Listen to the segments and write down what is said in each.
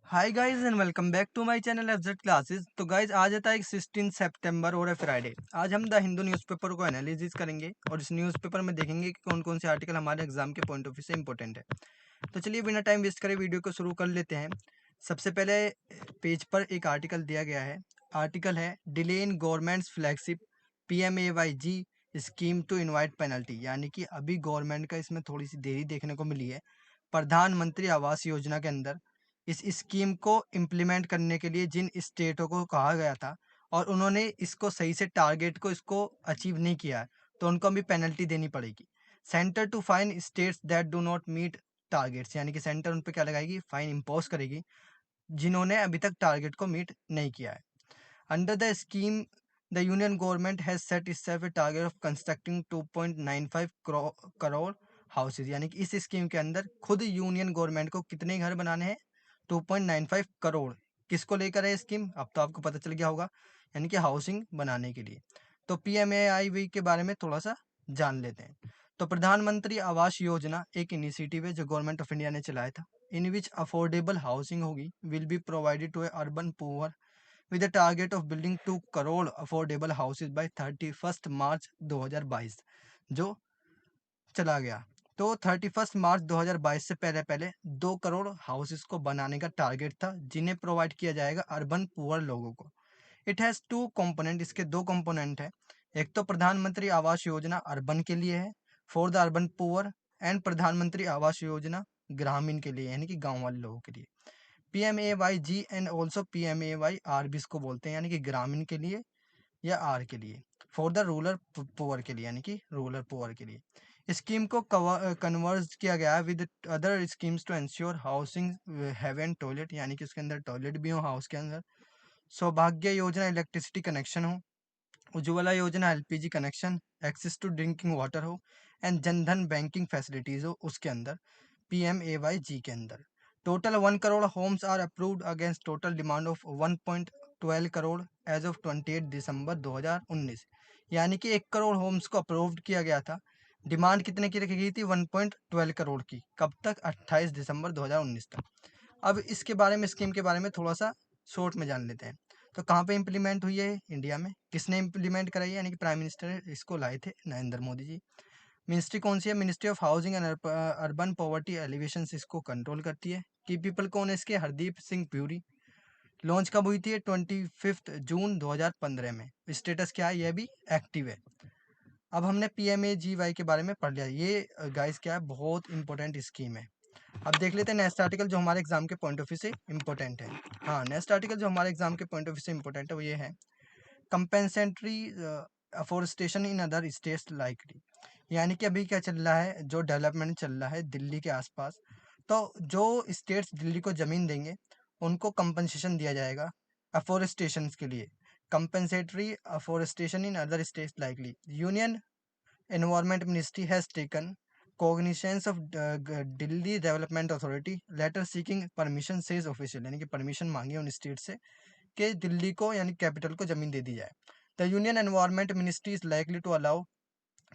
Hi guys and welcome back to my channel FZ classes. तो guys आज आता है 16 सितंबर और है फ्राइडे। आज हम द हिंदू न्यूज़पेपर को एनालिसिस करेंगे और इस न्यूज़पेपर में देखेंगे कि कौन कौन से आर्टिकल हमारे एग्जाम के पॉइंट ऑफ व्यू से इंपॉर्टेंट है। तो चलिए बिना टाइम वेस्ट करे वीडियो को शुरू कर लेते हैं। सबसे पहले पेज पर एक आर्टिकल दिया गया है। आर्टिकल है delay in government's flagship PMAYG scheme to invite penalty, यानी कि अभी गवर्नमेंट का इसमें थोड़ी सी देरी देखने को मिली है। प्रधानमंत्री आवास योजना के अंदर इस स्कीम को इम्प्लीमेंट करने के लिए जिन स्टेटों को कहा गया था और उन्होंने इसको सही से टारगेट को इसको अचीव नहीं किया है, तो उनको भी पेनल्टी देनी पड़ेगी। Centre to fine states that do not meet targets, यानी कि सेंटर उन पर क्या लगाएगी, फाइन इम्पोज करेगी जिन्होंने अभी तक टारगेट को मीट नहीं किया है। Under the scheme the union government has set itself a target of constructing 2.95 crore houses, यानी कि इस स्कीम के अंदर खुद यूनियन गवर्नमेंट को कितने घर बनाने हैं, 2.95 करोड़। किसको लेकर है स्कीम, अब तो आपको पता चल गया होगा, यानी कि हाउसिंग बनाने के लिए। तो PMAIY के बारे में थोड़ा सा जान लेते हैं। तो प्रधानमंत्री आवास योजना एक इनिशिएटिव है जो गवर्नमेंट ऑफ इंडिया ने चलाया था, इन विच अफोर्डेबल हाउसिंग होगी will be provided to a urban poor with a target of building 2 crore affordable houses by 31 March 2022 जो चला गया। तो 31 मार्च 2022 से पहले पहले 2 करोड़ हाउसेस को बनाने का टारगेट था जिन्हें प्रोवाइड किया जाएगा अर्बन पुअर लोगों को। इट हैज़ टू कंपोनेंट, इसके दो कंपोनेंट है। एक तो प्रधानमंत्री आवास योजना अर्बन के लिए है for the urban poor, and प्रधानमंत्री आवास योजना ग्रामीण के लिए यानी कि गांव वाले लोगों के लिए। PMAYG एंड ऑल्सो PMAYR भी इसको बोलते हैं, यानी कि ग्रामीण के लिए या आर के लिए, फॉर द रूरल पुअर के लिए यानी कि रूरल पुअर के लिए। स्कीम को कन्वर्ज किया गया है with other schemes to ensure housing have and toilet, यानी कि उसके अंदर टॉयलेट भी हो हाउस के अंदर। सौभाग्य योजना इलेक्ट्रिसिटी कनेक्शन हो, Ujjwala Yojana LPG connection, access to drinking water हो, एंड जनधन बैंकिंग फैसिलिटीज हो उसके अंदर, PMAYG के अंदर। Total 1 crore homes are approved against total demand of 1.12 crore as of 28 December 2019, यानी कि 1 करोड़ होम्स को अप्रूव्ड किया गया था। डिमांड कितने की रखी गई थी, 1.12 करोड़ की। कब तक, 28 दिसंबर 2019 तक। अब इसके बारे में, स्कीम के बारे में थोड़ा सा शॉर्ट में जान लेते हैं। तो कहाँ पे इम्प्लीमेंट हुई है इंडिया में, किसने इम्प्लीमेंट कराई है, यानी कि प्राइम मिनिस्टर इसको लाए थे नरेंद्र मोदी जी। मिनिस्ट्री कौन सी है, ministry of housing and urban poverty alleviation इसको कंट्रोल करती है। की पीपल कौन है इसके, हरदीप सिंह प्यूरी। लॉन्च कब हुई थी, 25 जून 2015 में। स्टेटस क्या है, यह भी एक्टिव है। अब हमने PMAGY के बारे में पढ़ लिया। ये गाइस क्या है, बहुत इंपॉर्टेंट स्कीम है। अब देख लेते हैं नेक्स्ट आर्टिकल जो हमारे एग्जाम के पॉइंट ऑफ व्यू से इंपॉर्टेंट है। हाँ, नेक्स्ट आर्टिकल जो हमारे एग्जाम के पॉइंट ऑफ व्यू से इंपॉर्टेंट है वो ये है, compensatory afforestation in other states likely, यानी कि अभी क्या चल रहा है, जो डेवलपमेंट चल रहा है दिल्ली के आसपास, तो जो स्टेट्स दिल्ली को ज़मीन देंगे उनको कंपनसेशन दिया जाएगा अफोरेस्टेशन के लिए। Compensatory afforestation in other states likely, union environment ministry has taken cognizance of Delhi development authority letter seeking permission says official, यानी कि परमिशन मांगी उन स्टेट से कि दिल्ली को यानी कैपिटल को जमीन दे दी जाए। The union environment ministry is likely to allow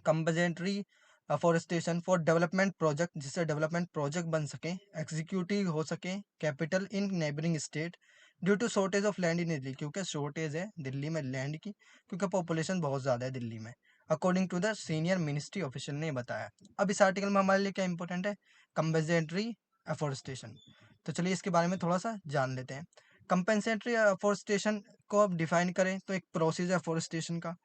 compensatory afforestation for development project, जिससे डेवलपमेंट प्रोजेक्ट बन सके, एग्जीक्यूटिव हो सके capital in neighbouring state due to shortage of land in Delhi, क्योंकि शॉर्टेज है दिल्ली में लैंड की, क्योंकि पॉपुलेशन बहुत ज़्यादा है दिल्ली में, according to the senior ministry official ने बताया। अब इस आर्टिकल में हमारे लिए क्या इंपॉर्टेंट है, कंपनसेटरी अफॉरेस्टेशन। तो चलिए इसके बारे में थोड़ा सा जान लेते हैं। कंपनसेटरी अफॉरेस्टेशन को अब डिफाइन करें तो एक प्रोसेस है अफॉरेस्टेशन का,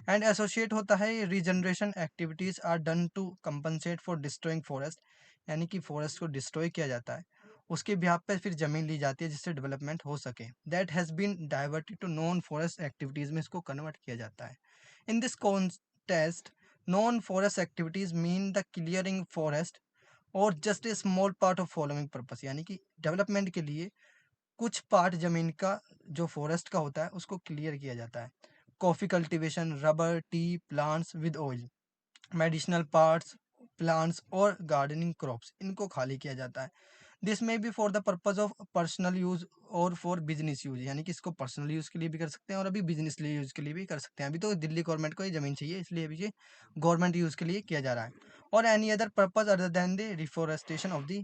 एंड एसोसिएट होता है regeneration activities are done to compensate for destroying forest, यानी कि फॉरेस्ट को डिस्ट्रॉय किया जाता है, उसके बिहाफ पे फिर जमीन ली जाती है जिससे डेवलपमेंट हो सके। That has been diverted to non forest activities में इसको कन्वर्ट किया जाता है। In this contest non forest activities mean the clearing forest और just a small part of following purpose, यानी कि डेवलपमेंट के लिए कुछ पार्ट जमीन का जो फॉरेस्ट का होता है उसको क्लियर किया जाता है। Coffee cultivation, rubber, tea plants with oil, medicinal parts plants और गार्डनिंग क्रॉप्स, इनको खाली किया जाता है। दिस में be for the purpose of personal use और फॉर बिजनेस यूज, यानी कि इसको पर्सनल यूज के लिए भी कर सकते हैं और अभी बिजनेस यूज के लिए भी कर सकते हैं। अभी तो दिल्ली गवर्नमेंट को ये जमीन चाहिए इसलिए अभी ये गवर्नमेंट यूज के लिए किया जा रहा है। और any other purpose other than the reforestation of the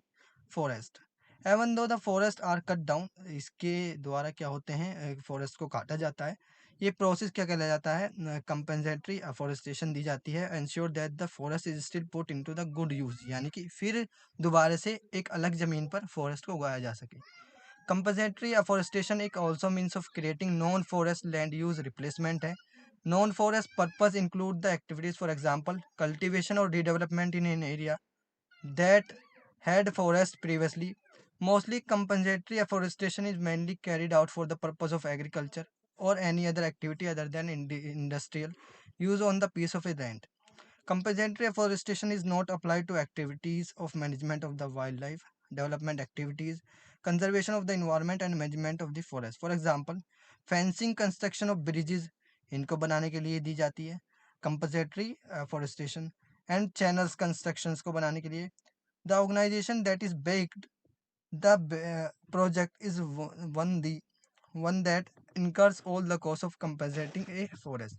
forest. Even though the forest are cut down, इसके द्वारा क्या होते हैं, फॉरेस्ट को काटा जाता है। ये प्रोसेस क्या कहलाया जाता है, कंपेंसेटरी अफॉरेस्टेशन दी जाती है। Ensure that the forest is still put into the good use, यानी कि फिर दोबारा से एक अलग जमीन पर फॉरेस्ट को उगाया जा सके। कंपेंसेटरी अफॉरेस्टेशन एक also means of creating non forest land use replacement है। Non forest purpose include the activities, for example cultivation और redevelopment in an area that had forest previously. Mostly compensatory afforestation is mainly carried out for the purpose of agriculture or any other activity other than industrial use on the piece of land. Compensatory afforestation is not applied to activities of management of the wildlife, development activities, conservation of the environment and management of the forest. For example, fencing, construction of bridges, इनको बनाने के लिए दी जाती है compensatory afforestation, and channels constructions को बनाने के लिए the organization that is baked the project is one that incurs all the cost of compensating a forest.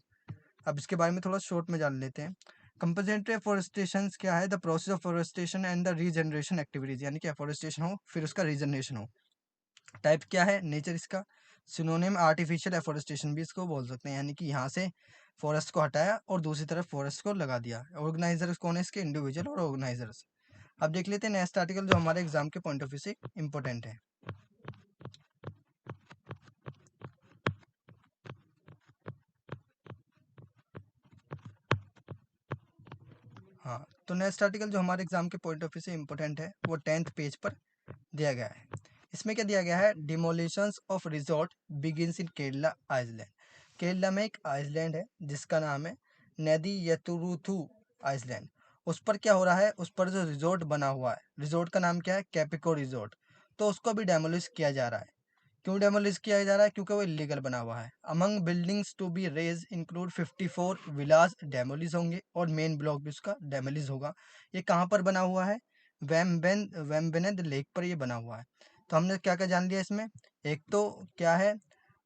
अब इसके बारे में थोड़ा शॉर्ट में जान लेते हैं। कंपनसेटरी एफोरेस्टेशन क्या है, the process of forestation and the regeneration activities, यानी कि एफोरेस्टेशन हो फिर उसका रीजनरेशन हो। टाइप क्या है, नेचर इसका सिनोनिम आर्टिफिशियल एफोरेस्टेशन भी इसको बोल सकते हैं, यानी कि यहाँ से फॉरेस्ट को हटाया और दूसरी तरफ फॉरेस्ट को लगा दिया। ऑर्गेनाइजर्स कौन है इसके, इंडिविजुअल और ऑर्गेनाइजर्स। अब देख लेते हैं नेक्स्ट आर्टिकल जो हमारे एग्जाम के पॉइंट ऑफ व्यू से इंपॉर्टेंट है। हाँ, तो नेक्स्ट आर्टिकल जो हमारे एग्जाम के पॉइंट ऑफ व्यू से इंपॉर्टेंट है वो 10th पेज पर दिया गया है। इसमें क्या दिया गया है, demolitions of resort begins in Kerala island. Kerala में एक आइसलैंड है जिसका नाम है नेदी यतुरुथु आइसलैंड। उस पर क्या हो रहा है, उस पर जो रिजॉर्ट बना हुआ है, रिजॉर्ट का नाम क्या है, कैपिको रिजॉर्ट, तो उसको भी डेमोलिश किया जा रहा है। क्यों डेमोलिश किया जा रहा है, क्योंकि वो इलीगल बना हुआ है। Among buildings to be raze include 54 villas demolish होंगे और मेन ब्लॉक भी उसका डेमोलिश होगा। ये कहाँ पर बना हुआ है, वेम्बेनेद लेक पर ये बना हुआ है। तो हमने क्या क्या जान लिया इसमें, एक तो क्या है,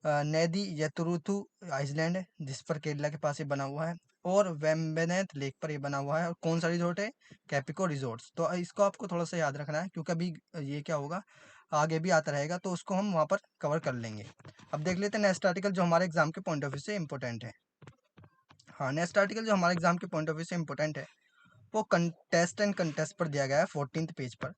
नैदी यतुरुथु आइसलैंड है जिस पर केरला के पास ये बना हुआ है, और वेम्बेनेद लेक पर ये बना हुआ है। और कौन सा रिजोर्ट है, कैपिको रिजोर्ट्स। तो इसको आपको थोड़ा सा याद रखना है क्योंकि अभी ये क्या होगा, आगे भी आता रहेगा, तो उसको हम वहाँ पर कवर कर लेंगे। अब देख लेते हैं नेक्स्ट आर्टिकल जो हमारे एग्जाम के पॉइंट ऑफ व्यू से इंपॉर्टेंट है। हाँ, नेक्स्ट आर्टिकल जो हमारे एग्जाम के पॉइंट ऑफ व्यू से इंपॉर्टेंट है वो कंटेस्ट एंड कंटेस्ट पर दिया गया है 14th पेज पर।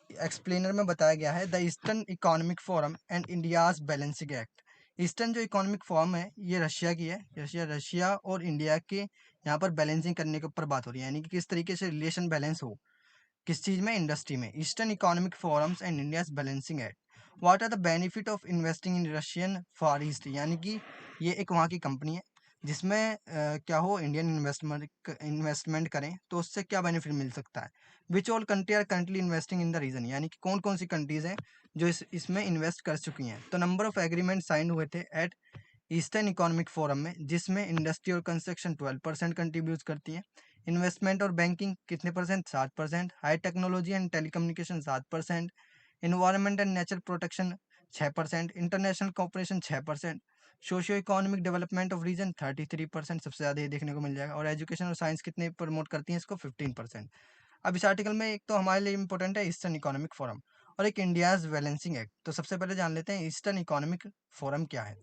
एक्सप्लेनर में बताया गया है the eastern economic forum and India's balancing act. Eastern जो इकोनॉमिक फोरम है ये रशिया की है, रशिया और इंडिया के यहाँ पर बैलेंसिंग करने के ऊपर बात हो रही है, यानी कि किस तरीके से रिलेशन बैलेंस हो, किस चीज में, इंडस्ट्री में। Eastern Economic Forums and India's balancing act. What are the benefit of investing in Russian far east, यानी कि ये एक वहाँ की कंपनी है जिसमें क्या हो, इंडियन इन्वेस्टमेंट करें तो उससे क्या बेनिफिट मिल सकता है। Which all country are currently investing in the region, यानी कि कौन कौन सी कंट्रीज हैं जो इसमें इन्वेस्ट कर चुकी हैं। तो नंबर ऑफ एग्रीमेंट साइन हुए थे एट ईस्टर्न इकोनॉमिक फोरम में, जिसमें इंडस्ट्री और कंस्ट्रक्शन 12% कंट्रीब्यूट करती है। इन्वेस्टमेंट और बैंकिंग कितने percent, 7%। High technology and telecommunication 7%। Environment and nature protection 6%। International cooperation 6%। Socio economic development of region 33%, सबसे ज़्यादा ये देखने को मिल जाएगा। और एजुकेशन और साइंस कितने प्रमोट करती हैं इसको, 15%। अब इस आर्टिकल में एक तो हमारे लिए इंपॉर्टेंट है ईस्टर्न इकोनॉमिक फोरम और एक इंडियाज बैलेंसिंग एक्ट। तो सबसे पहले जान लेते हैं ईस्टर्न इकोनॉमिक फोरम क्या है।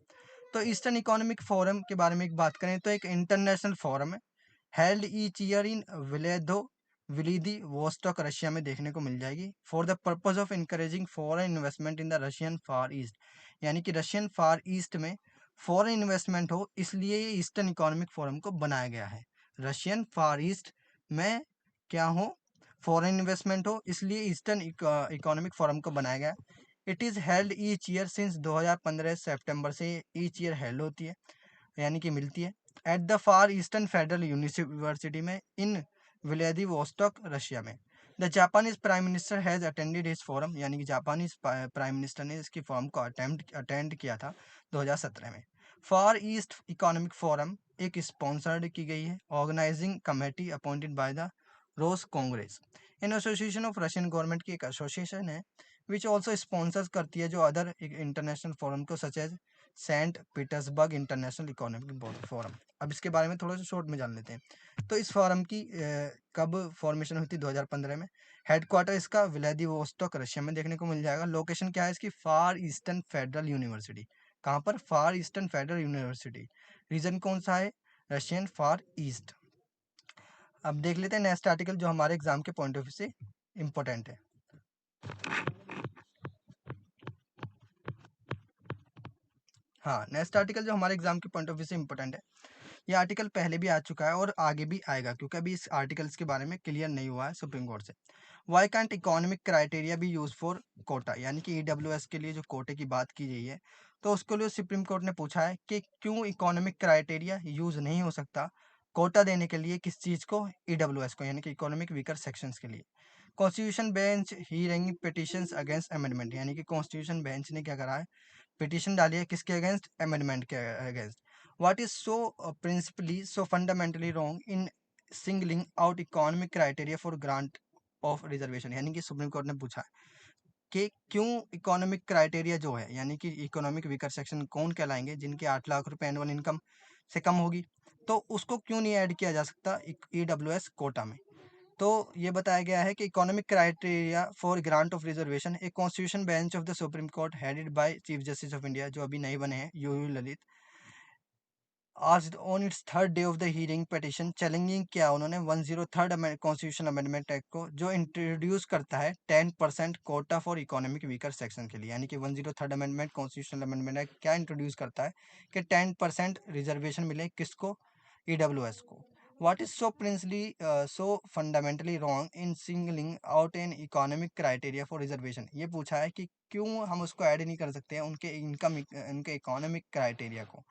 तो ईस्टर्न इकोनॉमिक फोरम के बारे में एक बात करें तो एक इंटरनेशनल फोरम है, held each year in Vladivostok Russia में देखने को मिल जाएगी, for the purpose of encouraging foreign investment in the Russian far east, यानी कि रशियन फार ईस्ट में फॉरेन इन्वेस्टमेंट हो, इसलिए ये ईस्टर्न इकोनॉमिक फोरम को बनाया गया है। रशियन फार ईस्ट में क्या हो, फॉरेन इन्वेस्टमेंट हो, इसलिए ईस्टर्न इकोनॉमिक फोरम को बनाया गया। It is held each year since 2015 सितंबर से ईच ईयर हेल्ड होती है, यानी कि मिलती है at the far eastern federal university में इन व्लादिवोस्टॉक रशिया में। The Japanese prime minister has attended his forum, यानी कि जापानीज प्राइम मिनिस्टर ने इसकी फॉर्म को अटेंड किया था 2017 में। फार ईस्ट इकोनॉमिक फोरम एक स्पॉन्सर्ड की गई है organising committee appointed by the Roscongress, in association of Russian government की एक एसोसिएशन है विच ऑल्सो स्पॉन्सर्स करती है जो अदर इंटरनेशनल फोरम को, such as Saint Petersburg International Economic Forum. अब इसके बारे में थोड़ा सा शॉर्ट में जान लेते हैं। तो इस फोरम की कब फॉर्मेशन हुई थी? 2015 में। हेडक्वार्टर इसका व्लादिवोस्टोक रशिया में देखने को मिल जाएगा। लोकेशन क्या है इसकी? फार ईस्टर्न फेडरल यूनिवर्सिटी। कहाँ पर? फार ईस्टर्न फेडरल यूनिवर्सिटी। रीजन कौन सा है? रशियन फार ईस्ट। अब देख लेते हैं नेक्स्ट आर्टिकल जो हमारे एग्जाम के पॉइंट ऑफ व्यू से इम्पोर्टेंट है। हाँ, नेक्स्ट आर्टिकल जो हमारे एग्जाम के पॉइंट ऑफ व्यू से इम्पोर्टेंट है, ये आर्टिकल पहले भी आ चुका है और आगे भी आएगा, क्योंकि अभी इस आर्टिकल्स के बारे में क्लियर नहीं हुआ है सुप्रीम कोर्ट से। वाई कांट इकोनॉमिक क्राइटेरिया भी यूज फॉर कोटा, यानी कि ईडब्ल्यूएस के लिए जो कोटे की बात की गई है, तो उसके लिए सुप्रीम कोर्ट ने पूछा है कि क्यों इकोनॉमिक क्राइटेरिया यूज नहीं हो सकता कोटा देने के लिए, किस चीज को? ईडब्ल्यूएस को, यानी कि इकोनॉमिक वीकर सेक्शंस के लिए। Constitution bench hearing petitions against amendment, यानी कि कॉन्स्टिट्यूशन बेंच ने क्या करा है? पिटिशन डाली है किसके अगेंस्ट? अमेंडमेंट के against. What is so principally so fundamentally wrong in singling out economic criteria for grant of reservation, यानी कि सुप्रीम कोर्ट ने पूछा कि क्यों इकोनॉमिक क्राइटेरिया जो है, यानी कि इकोनॉमिक वीकर सेक्शन कौन कहलाएंगे जिनके 8 लाख रुपए एनुअल इनकम से कम होगी, तो उसको क्यों नहीं ऐड किया जा सकता ईडब्ल्यूएस कोटा में? तो ये बताया गया है कि economic criteria for grant of reservation, a constitution bench of the supreme court headed by chief justice of India, जो अभी नहीं बने हैं, यूयू ललित, आज on it's third day of the hearing petition, challenging किया उन्होंने 103rd कॉन्स्टिट्यूशन अमेंडमेंट एक्ट को, जो इंट्रोड्यूस करता है 10% Kota for economic weaker section के लिए। यानी कि 103rd amendment constitution amendment act क्या इंट्रोड्यूस करता है कि 10% रिजर्वेशन मिले किसको? ईडब्ल्यूएस को। What is so principally so fundamentally wrong in singling out an economic criteria for reservation? ये पूछा है कि क्यों हम उसको ऐड नहीं कर सकते हैं उनके इनकम, उनके इकोनॉमिक क्राइटेरिया को।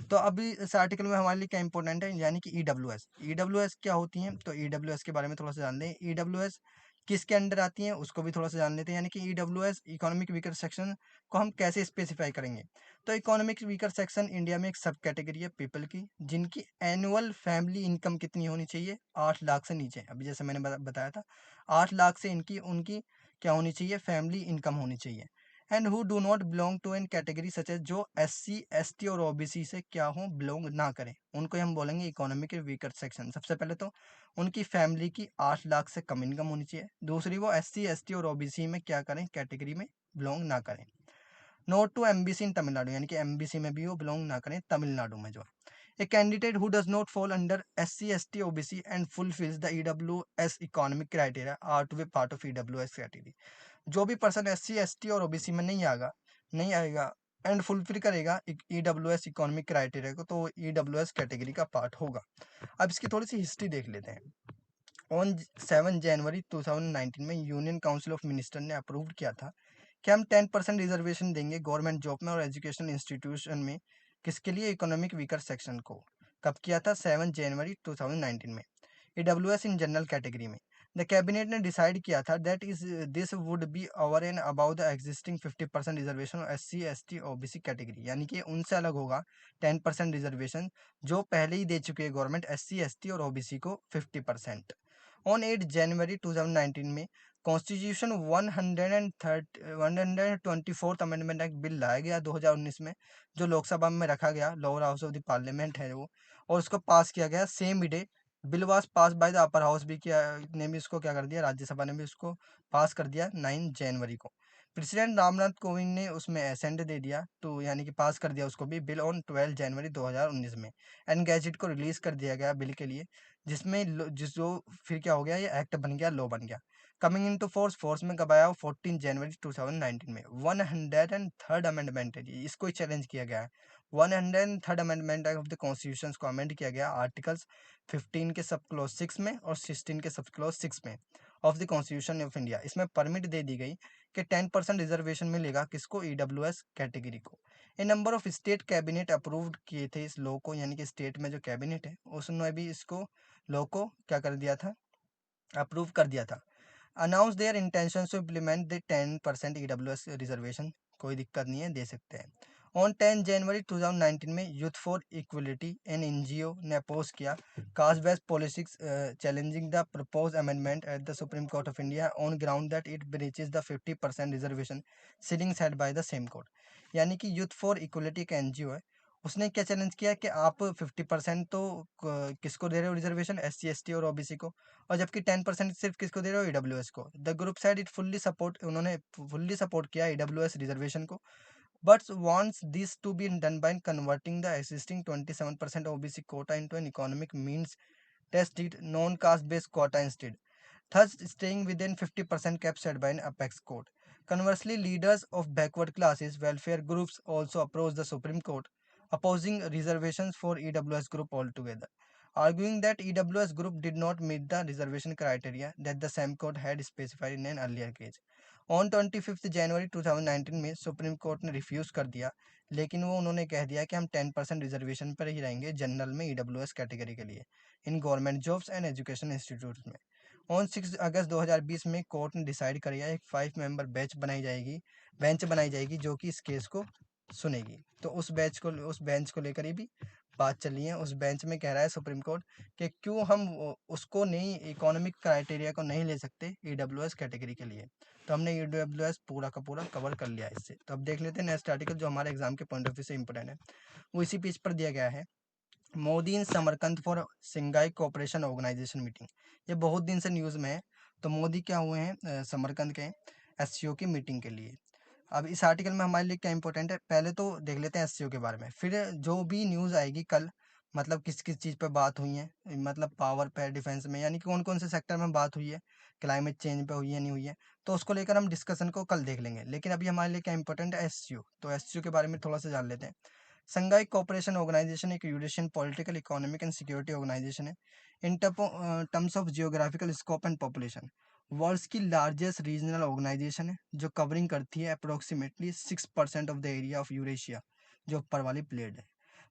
तो अभी इस आर्टिकल में हमारे लिए क्या इंपॉर्टेंट है, यानी कि ईडब्ल्यूएस। ईडब्ल्यूएस क्या होती हैं? तो ईडब्ल्यूएस के बारे में थोड़ा सा जान लें। ईडब्ल्यूएस किसके अंडर आती हैं उसको भी थोड़ा सा जान लेते हैं। यानी कि ईडब्ल्यूएस इकोनॉमिक वीकर सेक्शन को हम कैसे स्पेसिफाई करेंगे? तो इकोनॉमिक वीकर सेक्शन इंडिया में एक सब कैटेगरी है पीपल की, जिनकी एनुअल फैमिली इनकम कितनी होनी चाहिए? 8 लाख से नीचे। अभी जैसे मैंने बताया था, 8 लाख से इनकी उनकी क्या होनी चाहिए? फैमिली इनकम होनी चाहिए। And who do not belong to an category such as, जो एससी एसटी और ओबीसी से क्या हो? बिलोंग ना करें, उनको हम बोलेंगे इकोनॉमिक वीकर सेक्शन। सबसे पहले तो उनकी फैमिली की 8 लाख से कम इनकम होनी चाहिए। दूसरी, वो एससी एसटी और ओबीसी में क्या करें? कैटेगरी में बिलोंग ना करें। नोट टू एमबीसी इन तमिलनाडु, यानी कि एमबीसी में भी वो बिलोंग ना करें तमिलनाडु में जो है। A candidate who does not fall under SC, ST, OBC and fulfills the EWS economic criteria are to be part of EWS category. जो भी पर्सन SC, ST और OBC में नहीं आएगा एंड फुलफिल करेगा EWS इकोनॉमिक क्राइटेरिया को, तो EWS category का पार्ट होगा। अब इसकी थोड़ी सी हिस्ट्री देख लेते हैं। ऑन 7 जनवरी 2019 में यूनियन काउंसिल ऑफ मिनिस्टर ने अप्रूव किया था कि हम 10% रिजर्वेशन देंगे गवर्नमेंट जॉब में और एजुकेशनल इंस्टीट्यूशन में। किसके लिए? इकोनॉमिक वीकर सेक्शन को। कब किया था? 7 जनवरी 2019 में। ईडब्ल्यूएस इन जनरल कैटेगरी में द कैबिनेट ने डिसाइड किया था that is this would be over and about the existing 50% reservation SC ST OBC category, यानी कि उनसे अलग होगा 10% रिजर्वेशन जो पहले ही दे चुकी है गवर्नमेंट एससी एसटी और ओबीसी को 50%। ऑन 8 जनवरी 2019 में constitution 124th amendment act bill लाया गया 2019 में, जो लोकसभा में रखा गया, lower house of the parliament है वो, और उसको पास किया गया same day. Bill was pass by the upper house भी किया ने भी इसको क्या कर दिया, राज्यसभा ने भी उसको पास कर दिया 9 जनवरी को। प्रेसिडेंट रामनाथ कोविंद ने उसमें एसेंट दे दिया, तो यानी कि पास कर दिया उसको भी बिल ऑन 12 जनवरी 2019 में। एंड गैजेट को रिलीज कर दिया गया बिल के लिए, जिसमें जिस जो फिर क्या हो गया, ये एक्ट बन गया, लॉ बन गया। कमिंग इन टू फोर्स में कब आया? 14 जनवरी 2019 में। 103rd अमेंडमेंट है जी, इसको ही चैलेंज किया गया है। 103rd amendment of the constitution को अमेंड किया गया आर्टिकल्स 15 के सब क्लॉज 6 में और 16 के सब क्लॉज 6 में of the constitution of India. इसमें परमिट दे दी गई कि 10% रिजर्वेशन मिलेगा किसको? ईडब्ल्यूएस कैटेगरी को। A number of state cabinet approved किए थे इस लॉ को, यानी कि स्टेट में जो कैबिनेट है उसने भी इसको लॉ को क्या कर दिया था? अप्रूव कर दिया था। Announce their intention to implement the 10% EWS reservation. कोई दिक्कत नहीं है, दे सकते हैं। ऑन 10 जनवरी 2019 में youth for equality an NGO ने अपोज किया caste based politics challenging the propose amendment at the supreme court of India on ground that it breaches the 50% reservation ceiling set by the same court. यानी कि youth for equality एक NGO है, उसने क्या challenge किया कि आप 50% तो किसको दे रहे हो रिजर्वेशन, SC ST और OBC को, और जबकि 10% सिर्फ किसको दे रहे हो, EWS को। The group side it fully support, उन्होंने फुल्ली सपोर्ट किया EWS रिजर्वेशन को, but wants this to be done by converting the existing 27% OBC quota into an economic means tested non-caste based quota instead, thus staying within 50% cap set by an apex court. Conversely, leaders of backward classes welfare groups also approached the Supreme Court, opposing reservations for EWS group altogether, arguing that EWS group did not meet the reservation criteria that the same court had specified in an earlier case. On 25 जनवरी 2019 में supreme court ने refuse कर दिया, लेकिन वो उन्होंने कह दिया कि हम 10% रिजर्वेशन पर ही रहेंगे जनरल में EWS कैटेगरी के लिए in government jobs and education institute में। ऑन 6 अगस्त 2020 में कोर्ट ने डिसाइड कर एक 5 मेंबर बेंच बनाई जाएगी जो कि इस केस को सुनेगी। तो उस बेंच को लेकर ही भी बात चली है। उस बेंच में कह रहा है सुप्रीम कोर्ट कि क्यों हम उसको नहीं, इकोनॉमिक क्राइटेरिया को नहीं ले सकते EWS कैटेगरी के लिए। तो हमने EWS पूरा का पूरा कवर कर लिया इससे। तो अब देख लेते हैं नेक्स्ट आर्टिकल जो हमारे एग्जाम के पॉइंट ऑफ व्यू से इंपॉर्टेंट है, वो इसी पेज पर दिया गया है। Modi in Samarkand for Shanghai cooperation organisation meeting. ये बहुत दिन से न्यूज़ में है। तो मोदी क्या हुए हैं समरकंद के SCO की मीटिंग के लिए। अब इस आर्टिकल में हमारे लिए क्या इंपॉर्टेंट है, पहले तो देख लेते हैं SCO के बारे में, फिर जो भी न्यूज़ आएगी कल, मतलब किस किस चीज़ पे बात हुई है, मतलब पावर पे, डिफेंस में, यानी कि कौन कौन से सेक्टर में बात हुई है, क्लाइमेट चेंज पे हुई है नहीं हुई है, तो उसको लेकर हम डिस्कशन को कल देख लेंगे। लेकिन अभी हमारे लिए क्या इंपॉर्टेंट है, SCO। तो SCO के बारे में थोड़ा सा जान लेते हैं। संघाई कोऑपरेशन ऑर्गेनाइजेशन एक Eurasian political, economic and security organisation है in terms of geographical scope and population. World's की लार्जेस्ट रीजनल ऑर्गेनाइजेशन है जो कवरिंग करती है approximately 6% of the area of Eurasia, जो ऊपर वाली प्लेट है,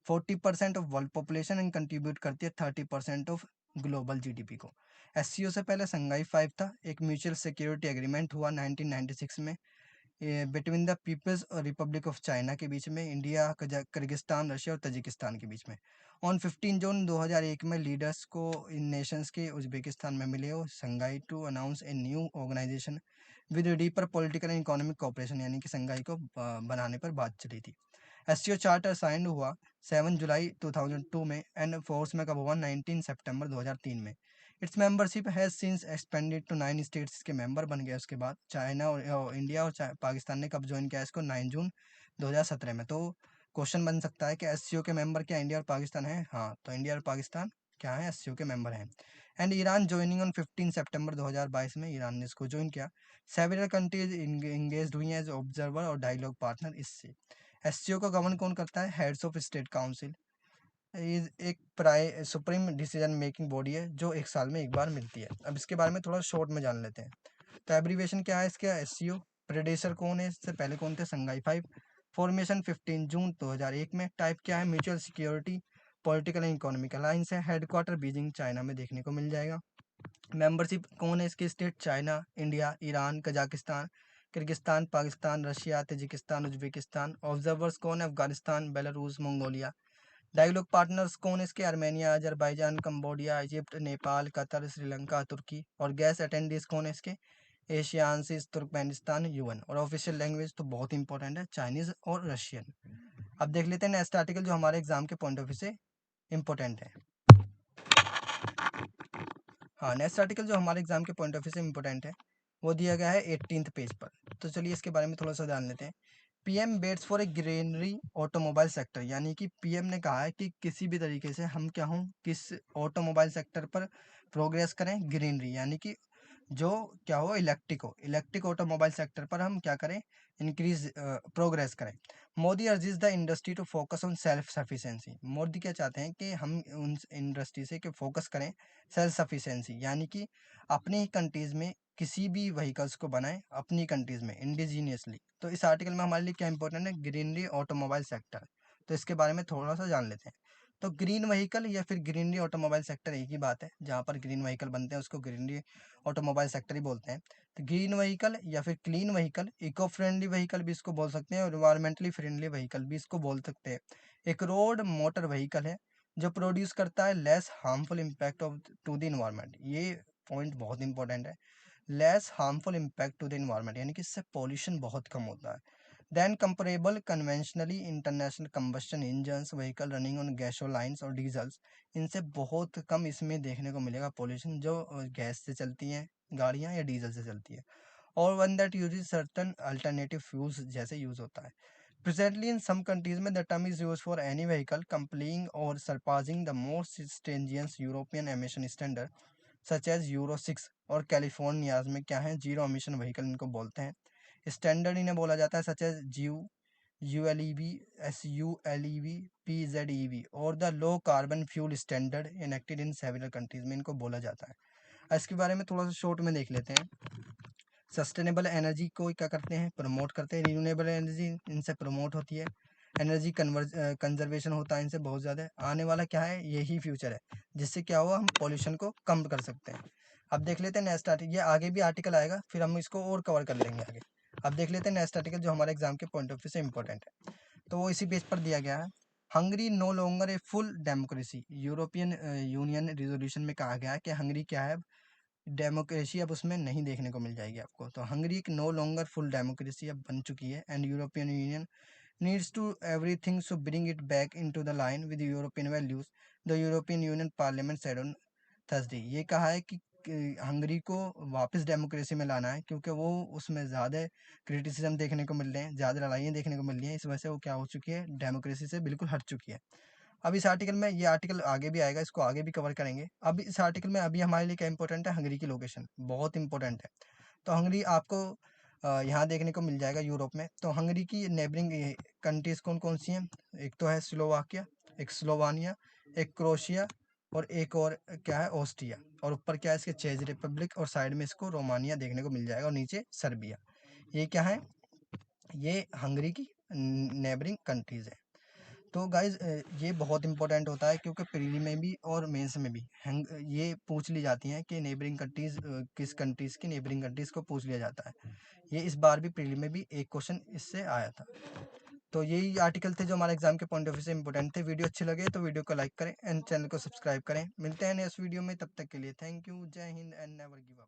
40% of world population and contribute करती है 30% ऑफ ग्लोबल GDP को। SCO से पहले संघाई 5 था, एक म्यूचुअल सिक्योरिटी एग्रीमेंट हुआ 1996 में between the People's Republic of China के बीच में, इंडिया, किर्गिस्तान, रशिया और तजिकिस्तान के बीच में। ऑन 15 जून 2001 में लीडर्स को इन नेशंस के उज्बेकिस्तान में मिले और Shanghai to announce a new organisation with deeper political and economic cooperation, यानी कि संघाई को बनाने पर बात चली थी। SCO चार्टर साइन हुआ 7 जुलाई 2002 में एंड फोर्स में कब हुआ, 19 सितंबर 2003 में। Its membership has since expanded to 9 states के मेंबर बन गए उसके बाद। चाइना और इंडिया और पाकिस्तान ने कब ज्वाइन किया इसको, 9 जून 2017 में। तो क्वेश्चन बन सकता है कि SCO के मेंबर क्या इंडिया और पाकिस्तान है? हाँ, तो इंडिया और पाकिस्तान क्या है, SCO के मेंबर हैं। एंड ईरान ज्वाइनिंग ऑन 15 सितंबर 2022 में ईरान ने इसको ज्वाइन किया। सेवरल कंट्रीज इंगेज हुई हैं एज ऑब्जर्वर और डायलॉग पार्टनर इससे। SCO को गवर्न कौन करता है, heads of state council is एक सुप्रीम डिसीजन मेकिंग बॉडी है जो एक साल में एक बार मिलती है। अब इसके बारे में थोड़ा शॉर्ट में जान लेते हैं। तो एब्रीवेशन क्या है इसका, SCO। प्रेडेसर कौन है, इससे पहले कौन थे, संघाई 5। फॉर्मेशन 15 जून 2001 में। टाइप क्या है, mutual security political and economic alliance है। हेडक्वार्टर बीजिंग चाइना में देखने को मिल जाएगा। मेंबरशिप कौन है इसके, state China, India, Iran, Kazakhstan, Kyrgyzstan, Pakistan, Russia, Tajikistan, Uzbekistan. Observers कौन है, Afghanistan, Belarus, Mongolia. Dialogue partners कौन है इसके, Armenia, Azerbaijan, Cambodia, Egypt, Nepal, Qatar, Sri Lanka, तुर्की। और गैस अटेंडीज कौन है इसके, एशियानसिस, तुर्कमेनिस्तान, UN। और ऑफिशियल लैंग्वेज तो बहुत इंपॉर्टेंट है, चाइनीज और रशियन। अब देख लेते हैं नेक्स्ट आर्टिकल जो हमारे एग्जाम के पॉइंट ऑफ व्यू से इंपॉर्टेंट है। हाँ, नेक्स्ट आर्टिकल जो हमारे एग्जाम के पॉइंट ऑफ व्यू से इंपॉर्टेंट है वो दिया गया है 18th पेज पर। तो चलिए इसके बारे में थोड़ा सा जान लेते हैं। PM bets for a greenery automobile sector, यानी कि PM ने कहा है कि किसी भी तरीके से हम क्या हूँ, किस ऑटोमोबाइल सेक्टर पर प्रोग्रेस करें, ग्रीनरी, यानी कि जो क्या हो, इलेक्ट्रिक ऑटोमोबाइल सेक्टर पर हम क्या करें, इंक्रीज प्रोग्रेस करें। Modi urges the industry to focus on self sufficiency. Modi क्या चाहते हैं कि हम उन इंडस्ट्री से कि फोकस करें सेल्फ सफिशिएंसी, यानी कि अपनी ही कंट्रीज में किसी भी व्हीकल्स को बनाएं, अपनी कंट्रीज में इंडिजीनियसली। तो इस आर्टिकल में हमारे लिए क्या इंपॉर्टेंट है, ग्रीनरी ऑटोमोबाइल सेक्टर। तो इसके बारे में थोड़ा सा जान लेते हैं। तो ग्रीन व्हीकल या फिर ग्रीनरी ऑटोमोबाइल सेक्टर एक ही बात है, जहाँ पर ग्रीन व्हीकल बनते हैं उसको ग्रीनरी ऑटोमोबाइल सेक्टर ही बोलते हैं। तो ग्रीन व्हीकल या फिर clean vehicle, eco friendly vehicle भी इसको बोल सकते हैं और इन्वायरमेंटली फ्रेंडली व्हीकल भी इसको बोल सकते हैं। एक रोड मोटर व्हीकल है जो प्रोड्यूस करता है less harmful impact of to the environment. ये पॉइंट बहुत इंपॉर्टेंट है, less harmful impact to the environment, यानी कि इससे पॉल्यूशन बहुत कम होता है than comparable conventionally international combustion engines vehicle running on gasolines और डीजल्स। इनसे बहुत कम इसमें देखने को मिलेगा पॉल्यूशन, जो गैस से चलती हैं गाड़ियाँ या डीजल से चलती है, और one that use certain alternative fuels जैसे यूज होता है। प्रेजेंटली इन सम कंट्रीज में the term is use for any vehicle complying और surpassing the most stringent European emission standard such as Euro 6, और कैलिफोर्नियाज में क्या है, जीरो एमिशन व्हीकल इनको बोलते हैं। स्टैंडर्ड इन्हें बोला जाता है such as ULEV, SULEV, PZEV और the low carbon fuel standard enacted in several countries में इनको बोला जाता है। इसके बारे में थोड़ा सा शॉर्ट में देख लेते हैं। सस्टेनेबल एनर्जी को क्या करते हैं, प्रमोट करते हैं। रिन्यूएबल एनर्जी इनसे प्रमोट होती है। एनर्जी कंजर्वेशन होता है इनसे बहुत ज़्यादा। आने वाला क्या है, यही फ्यूचर है जिससे क्या हुआ, हम पॉल्यूशन को कम कर सकते हैं। अब देख लेते हैं नेक्स्ट आर्टिकल, ये आगे भी आर्टिकल आएगा फिर हम इसको और कवर कर लेंगे आगे। अब देख लेते हैं नेक्स्ट आर्टिकल जो हमारे एग्जाम के पॉइंट ऑफ व्यू से इंपॉर्टेंट है, तो वो इसी पेज पर दिया गया है। Hungary no longer a full democracy. European Union resolution में कहा गया है कि हंगरी क्या है, डेमोक्रेसी अब उसमें नहीं देखने को मिल जाएगी आपको। तो हंगरी एक नो लॉन्गर फुल डेमोक्रेसी अब बन चुकी है and European Union needs to everything so bring it back into the line with European values, the European Union Parliament said on Thursday. ये कहा है कि हंगरी को वापस डेमोक्रेसी में लाना है क्योंकि वो उसमें ज़्यादा क्रिटिसिज्म देखने को मिल रहे हैं, ज़्यादा लड़ाइयाँ देखने को मिल रही हैं, इस वजह से वो क्या हो चुकी है, डेमोक्रेसी से बिल्कुल हट चुकी है। अब इस आर्टिकल में, ये आर्टिकल आगे भी आएगा, इसको आगे भी कवर करेंगे। अब इस आर्टिकल में अभी हमारे लिए क्या इंपॉर्टेंट है, हंगरी की लोकेशन बहुत इंपॉर्टेंट है। तो हंगरी आपको यहाँ देखने को मिल जाएगा यूरोप में। तो हंगरी की नेबरिंग कंट्रीज कौन कौन सी हैं, एक तो है स्लोवाकिया, एक स्लोवानिया, एक क्रोशिया और एक और क्या है, ऑस्ट्रिया, और ऊपर क्या है इसके चेक रिपब्लिक, और साइड में इसको रोमानिया देखने को मिल जाएगा, और नीचे सर्बिया। ये क्या है, ये हंगरी की नेबरिंग कंट्रीज है। तो गाइज ये बहुत इंपॉर्टेंट होता है क्योंकि प्रीली में भी और मेंस में भी ये पूछ ली जाती हैं कि नेबरिंग कंट्रीज किस कंट्रीज की नेबरिंग कंट्रीज को पूछ लिया जाता है। ये इस बार भी प्रीली में भी एक क्वेश्चन इससे आया था। तो यही आर्टिकल थे जो हमारे एग्जाम के पॉइंट ऑफ व्यू से इंपॉर्टेंट थे। वीडियो अच्छे लगे तो वीडियो को लाइक करें एंड चैनल को सब्सक्राइब करें। मिलते हैं नेक्स्ट वीडियो में, तब तक के लिए थैंक यू, जय Hind and never give up.